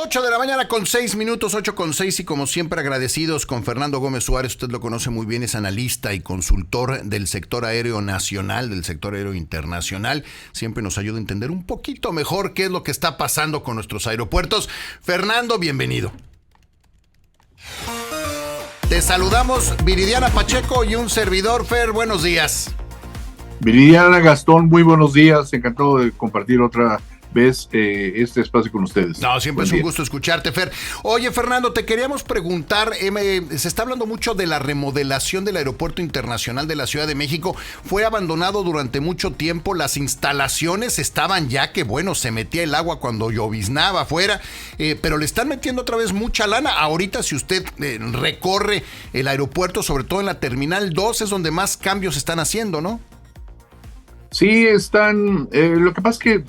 8 de la mañana con 6 minutos, 8 con 6, y como siempre agradecidos con Fernando Gómez Suárez. Usted lo conoce muy bien, es analista y consultor del sector aéreo nacional, del sector aéreo internacional. Siempre nos ayuda a entender un poquito mejor qué es lo que está pasando con nuestros aeropuertos. Fernando, bienvenido. Te saludamos Viridiana Pacheco y un servidor. Fer, buenos días. Viridiana, Gastón, muy buenos días. Encantado de compartir otra vez este espacio con ustedes. No, siempre es un gusto escucharte, Fer. Oye, Fernando, te queríamos preguntar, se está hablando mucho de la remodelación del Aeropuerto Internacional de la Ciudad de México. Fue abandonado durante mucho tiempo, las instalaciones estaban ya que, bueno, se metía el agua cuando lloviznaba afuera, pero le están metiendo otra vez mucha lana. Ahorita, si usted recorre el aeropuerto, sobre todo en la Terminal 2, es donde más cambios están haciendo, ¿no? Sí, están, lo que pasa es que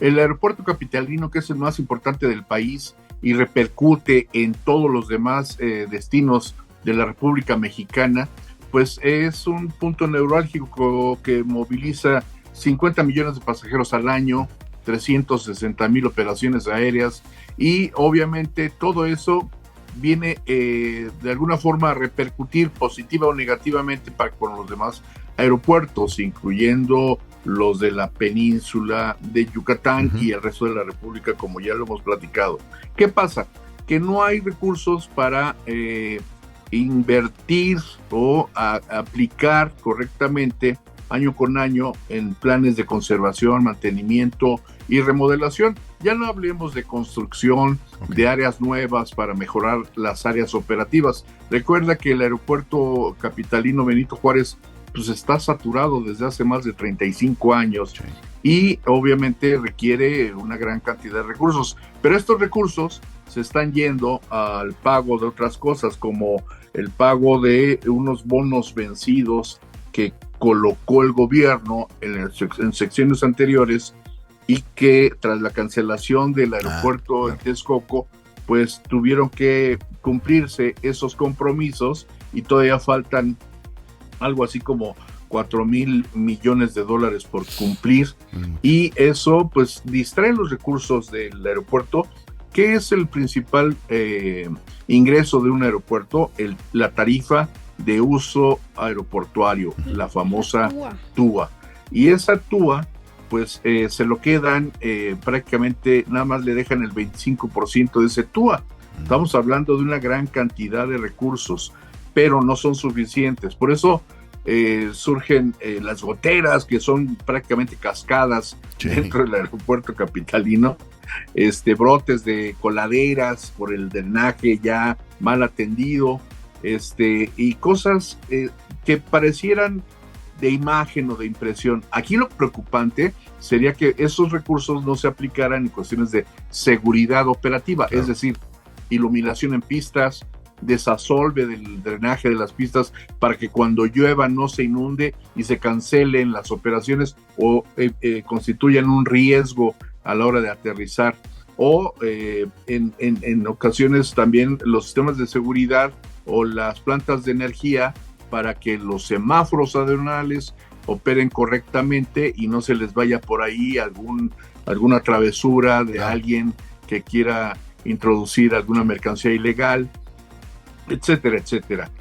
el aeropuerto capitalino, que es el más importante del país y repercute en todos los demás destinos de la República Mexicana, pues es un punto neurálgico que moviliza 50 millones de pasajeros al año, 360,000 operaciones aéreas, y obviamente todo eso viene de alguna forma a repercutir positiva o negativamente con los demás aeropuertos, incluyendo los de la península de Yucatán y el resto de la República, como ya lo hemos platicado. ¿Qué pasa? Que no hay recursos para invertir o aplicar correctamente año con año en planes de conservación, mantenimiento y remodelación. Ya no hablemos de construcción de áreas nuevas para mejorar las áreas operativas. Recuerda que el aeropuerto capitalino Benito Juárez pues está saturado desde hace más de 35 años y obviamente requiere una gran cantidad de recursos, pero estos recursos se están yendo al pago de otras cosas, como el pago de unos bonos vencidos que colocó el gobierno en secciones anteriores y que tras la cancelación del aeropuerto en Texcoco, pues tuvieron que cumplirse esos compromisos y todavía faltan algo así como 4,000 millones de dólares por cumplir, y eso pues distrae los recursos del aeropuerto, que es el principal ingreso de un aeropuerto, la tarifa de uso aeroportuario, la famosa TUA. Y esa TUA pues se lo quedan prácticamente, nada más le dejan el 25% de ese TUA. Estamos hablando de una gran cantidad de recursos, pero no son suficientes. Por eso surgen las goteras, que son prácticamente cascadas dentro del aeropuerto capitalino, brotes de coladeras por el drenaje ya mal atendido, y cosas que parecieran de imagen o de impresión. Aquí lo preocupante sería que esos recursos no se aplicaran en cuestiones de seguridad operativa, es decir, iluminación en pistas, desasolve del drenaje de las pistas para que cuando llueva no se inunde y se cancelen las operaciones o constituyan un riesgo a la hora de aterrizar, o en ocasiones también los sistemas de seguridad o las plantas de energía para que los semáforos aduanales operen correctamente y no se les vaya por ahí alguna travesura de alguien que quiera introducir alguna mercancía ilegal, etcétera, etcétera.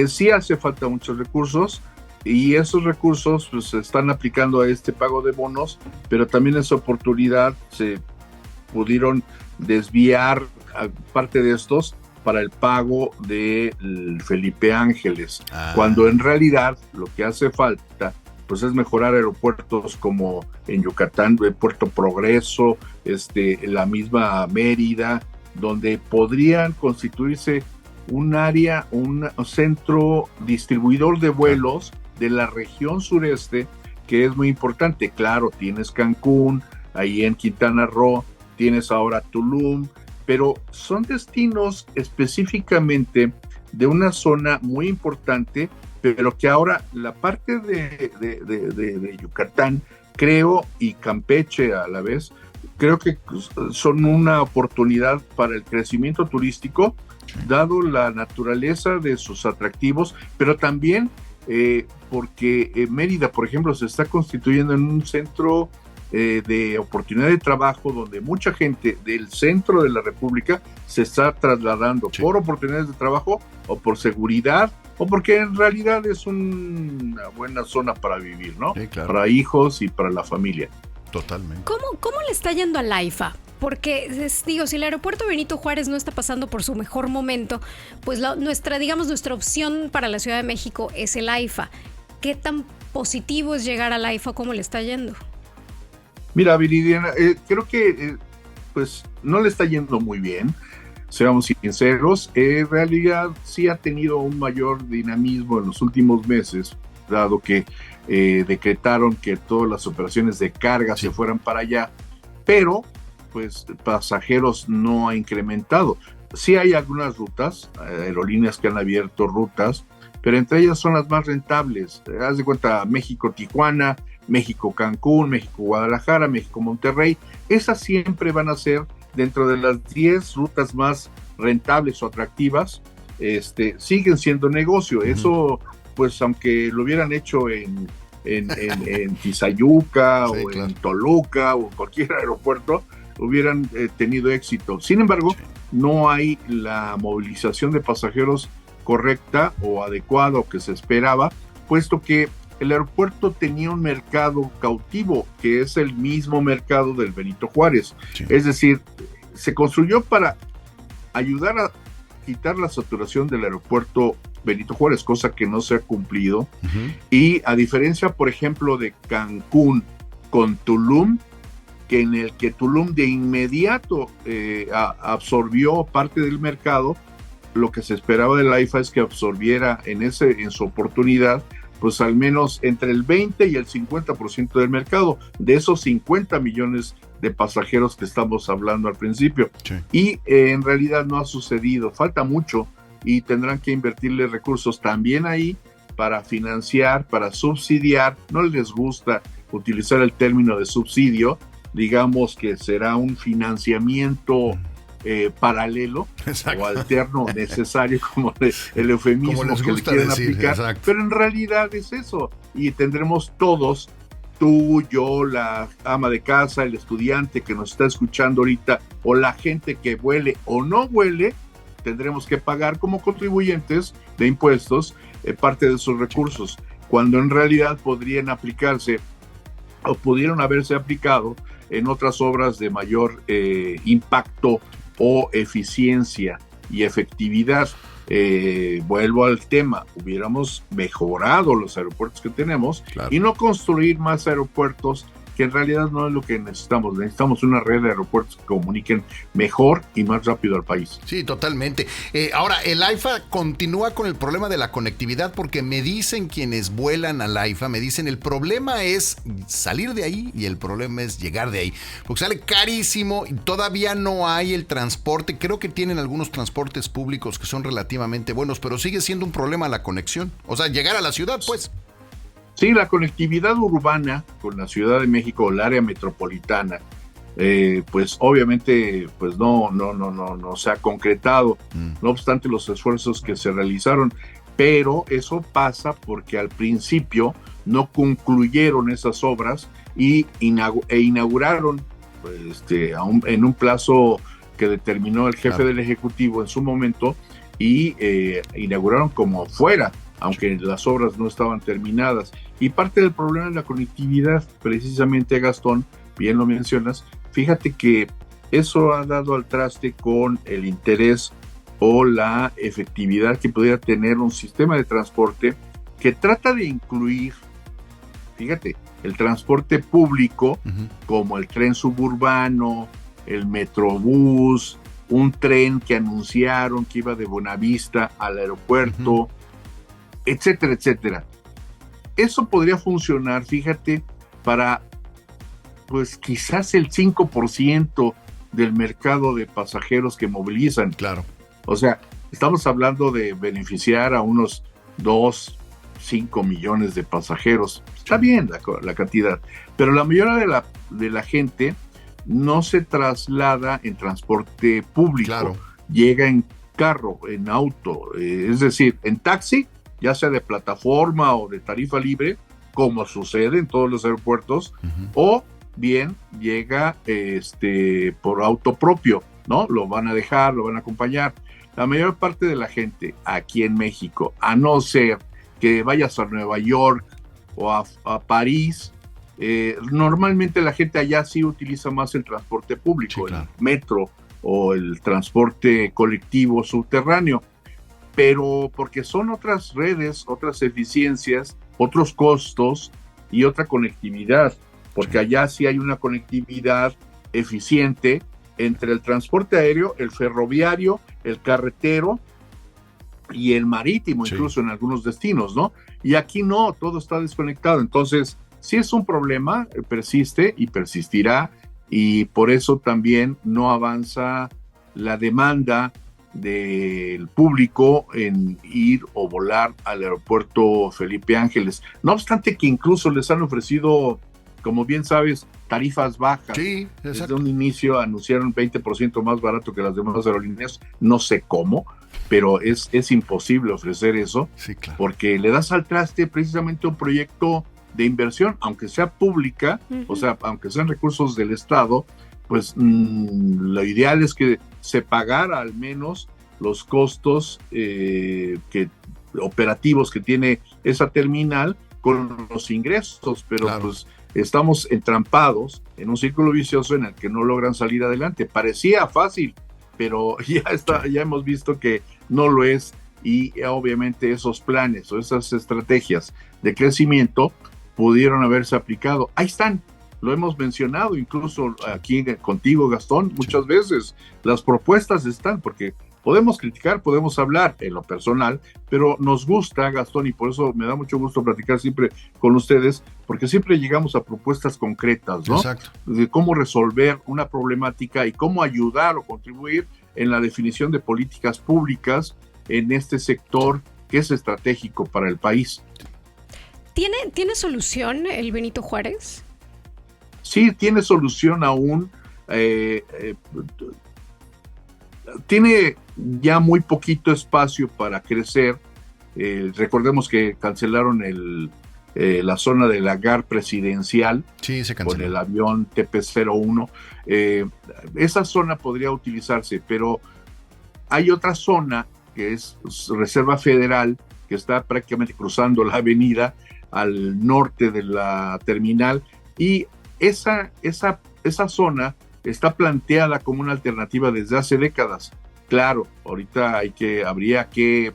Sí hace falta muchos recursos, y esos recursos pues, se están aplicando a este pago de bonos, pero también esa oportunidad se pudieron desviar a parte de estos para el pago de Felipe Ángeles, cuando en realidad lo que hace falta pues es mejorar aeropuertos como en Yucatán, Puerto Progreso, la misma Mérida, donde podrían constituirse un área, un centro distribuidor de vuelos de la región sureste, que es muy importante. Claro, tienes Cancún, ahí en Quintana Roo, tienes ahora Tulum, pero son destinos específicamente de una zona muy importante, pero que ahora la parte de Yucatán, creo, y Campeche a la vez, creo que son una oportunidad para el crecimiento turístico, dado la naturaleza de sus atractivos, pero también porque Mérida, por ejemplo, se está constituyendo en un centro de oportunidad de trabajo, donde mucha gente del centro de la República se está trasladando por oportunidades de trabajo o por seguridad o porque en realidad es una buena zona para vivir, ¿no? Sí, claro. Para hijos y para la familia. Totalmente. ¿Cómo le está yendo al AIFA? Porque, si el aeropuerto Benito Juárez no está pasando por su mejor momento, pues nuestra opción para la Ciudad de México es el AIFA. ¿Qué tan positivo es llegar al AIFA? ¿Cómo le está yendo? Mira, Viridiana, creo que pues no le está yendo muy bien, seamos sinceros. En realidad sí ha tenido un mayor dinamismo en los últimos meses, dado que decretaron que todas las operaciones de carga se fueran para allá, pero pues pasajeros no ha incrementado. Sí hay algunas rutas, aerolíneas que han abierto rutas, pero entre ellas son las más rentables. Haz de cuenta, México-Tijuana, México-Cancún, México-Guadalajara, México-Monterrey. Esas siempre van a ser dentro de las 10 rutas más rentables o atractivas. Siguen siendo negocio. Eso, pues aunque lo hubieran hecho en Tizayuca o en Toluca o cualquier aeropuerto, hubieran tenido éxito. Sin embargo, no hay la movilización de pasajeros correcta o adecuada o que se esperaba, puesto que el aeropuerto tenía un mercado cautivo, que es el mismo mercado del Benito Juárez. Es decir, se construyó para ayudar a quitar la saturación del aeropuerto Benito Juárez, cosa que no se ha cumplido. Y a diferencia, por ejemplo, de Cancún con Tulum, que en el que Tulum de inmediato absorbió parte del mercado, lo que se esperaba del AIFA es que absorbiera en su oportunidad, pues al menos entre el 20 y el 50% del mercado, de esos 50 millones de pasajeros que estamos hablando al principio. Y en realidad no ha sucedido, falta mucho y tendrán que invertirle recursos también ahí para financiar, para subsidiar. No les gusta utilizar el término de subsidio, digamos que será un financiamiento paralelo o alterno necesario, como el eufemismo que le quieren aplicar, pero en realidad es eso, y tendremos todos, tú, yo, la ama de casa, el estudiante que nos está escuchando ahorita, o la gente que vuele o no vuele, tendremos que pagar como contribuyentes de impuestos parte de sus recursos, cuando en realidad podrían aplicarse o pudieron haberse aplicado en otras obras de mayor impacto o eficiencia y efectividad. Vuelvo al tema, hubiéramos mejorado los aeropuertos que tenemos y no construir más aeropuertos, que en realidad no es lo que necesitamos. Necesitamos una red de aeropuertos que comuniquen mejor y más rápido al país. Sí, totalmente. Ahora, el AIFA continúa con el problema de la conectividad, porque me dicen quienes vuelan al AIFA, me dicen el problema es salir de ahí y el problema es llegar de ahí, porque sale carísimo y todavía no hay el transporte. Creo que tienen algunos transportes públicos que son relativamente buenos, pero sigue siendo un problema la conexión. O sea, llegar a la ciudad, pues. Sí, la conectividad urbana con la Ciudad de México o el área metropolitana, pues obviamente pues no se ha concretado, no obstante los esfuerzos que se realizaron, pero eso pasa porque al principio no concluyeron esas obras e inauguraron pues, en un plazo que determinó el jefe del Ejecutivo en su momento, y inauguraron como fuera, aunque las obras no estaban terminadas. Y parte del problema de la conectividad, precisamente, Gastón, bien lo mencionas, fíjate que eso ha dado al traste con el interés o la efectividad que pudiera tener un sistema de transporte que trata de incluir, fíjate, el transporte público, como el tren suburbano, el metrobús, un tren que anunciaron que iba de Buenavista al aeropuerto, etcétera, etcétera. Eso podría funcionar, fíjate, para pues quizás el 5% del mercado de pasajeros que movilizan. Claro. O sea, estamos hablando de beneficiar a unos 5 millones de pasajeros. Está bien la cantidad, pero la mayoría de la gente no se traslada en transporte público. Claro. Llega en carro, en auto, es decir, en taxi, ya sea de plataforma o de tarifa libre, como sucede en todos los aeropuertos, o bien llega por auto propio, ¿no? Lo van a dejar, lo van a acompañar. La mayor parte de la gente aquí en México, a no ser que vayas a Nueva York o a París, normalmente la gente allá sí utiliza más el transporte público, sí, claro, el metro o el transporte colectivo subterráneo, pero porque son otras redes, otras eficiencias, otros costos y otra conectividad, porque allá sí hay una conectividad eficiente entre el transporte aéreo, el ferroviario, el carretero y el marítimo, sí, incluso en algunos destinos, ¿no? Y aquí no, todo está desconectado. Entonces, sí es un problema, persiste y persistirá, y por eso también no avanza la demanda del público en ir o volar al aeropuerto Felipe Ángeles. No obstante que incluso les han ofrecido, como bien sabes, tarifas bajas. Sí, desde un inicio anunciaron 20% más barato que las demás aerolíneas, no sé cómo, pero es imposible ofrecer eso, sí, claro, porque le das al traste precisamente un proyecto de inversión, aunque sea pública, o sea, aunque sean recursos del Estado, pues lo ideal es que se pagara al menos los costos operativos que tiene esa terminal con los ingresos, pero claro, pues estamos entrampados en un círculo vicioso en el que no logran salir adelante. Parecía fácil, pero ya hemos visto que no lo es, y obviamente esos planes o esas estrategias de crecimiento pudieron haberse aplicado. Ahí están, lo hemos mencionado incluso aquí contigo, Gastón, muchas veces. Las propuestas están, porque podemos criticar, podemos hablar en lo personal, pero nos gusta, Gastón, y por eso me da mucho gusto platicar siempre con ustedes, porque siempre llegamos a propuestas concretas, ¿no? Exacto. De cómo resolver una problemática y cómo ayudar o contribuir en la definición de políticas públicas en este sector que es estratégico para el país. ¿Tiene solución el Benito Juárez? Sí, tiene solución aún. Tiene ya muy poquito espacio para crecer. Recordemos que cancelaron la zona del hangar presidencial, sí, se canceló, con el avión TP-01. Esa zona podría utilizarse, pero hay otra zona que es Reserva Federal, que está prácticamente cruzando la avenida al norte de la terminal, y esa zona está planteada como una alternativa desde hace décadas. Claro, ahorita habría que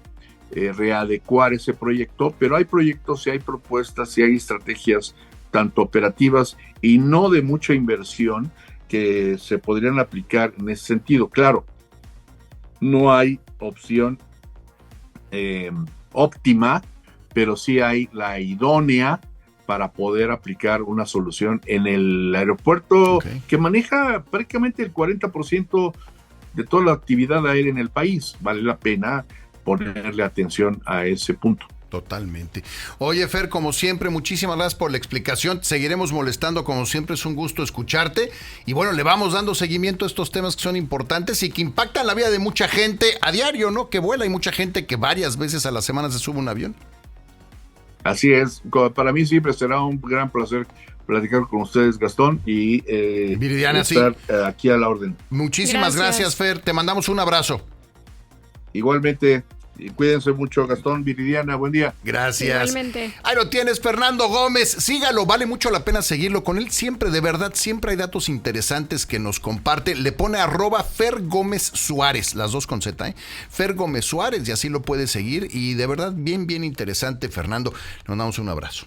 readecuar ese proyecto, pero hay proyectos y hay propuestas y hay estrategias tanto operativas y no de mucha inversión que se podrían aplicar en ese sentido. Claro, no hay opción óptima, pero sí hay la idónea para poder aplicar una solución en el aeropuerto, okay, que maneja prácticamente el 40% de toda la actividad aérea en el país. Vale la pena ponerle atención a ese punto. Totalmente. Oye, Fer, como siempre, muchísimas gracias por la explicación. Seguiremos molestando, como siempre, es un gusto escucharte. Y bueno, le vamos dando seguimiento a estos temas que son importantes y que impactan la vida de mucha gente a diario, ¿no? Que vuela, hay mucha gente que varias veces a la semana se sube a un avión. Así es. Para mí siempre será un gran placer platicar con ustedes, Gastón, y Viridiana, estar aquí a la orden. Muchísimas gracias, Fer. Te mandamos un abrazo. Igualmente. Y cuídense mucho, Gastón, Viridiana, buen día. Gracias. Igualmente. Ahí lo tienes, Fernando Gómez. Sígalo, vale mucho la pena seguirlo. Con él siempre, de verdad, siempre hay datos interesantes que nos comparte. Le pone @Fer Gómez Suárez, las dos con Z, Fer Gómez Suárez, y así lo puede seguir. Y de verdad, bien, bien interesante, Fernando. Le mandamos un abrazo.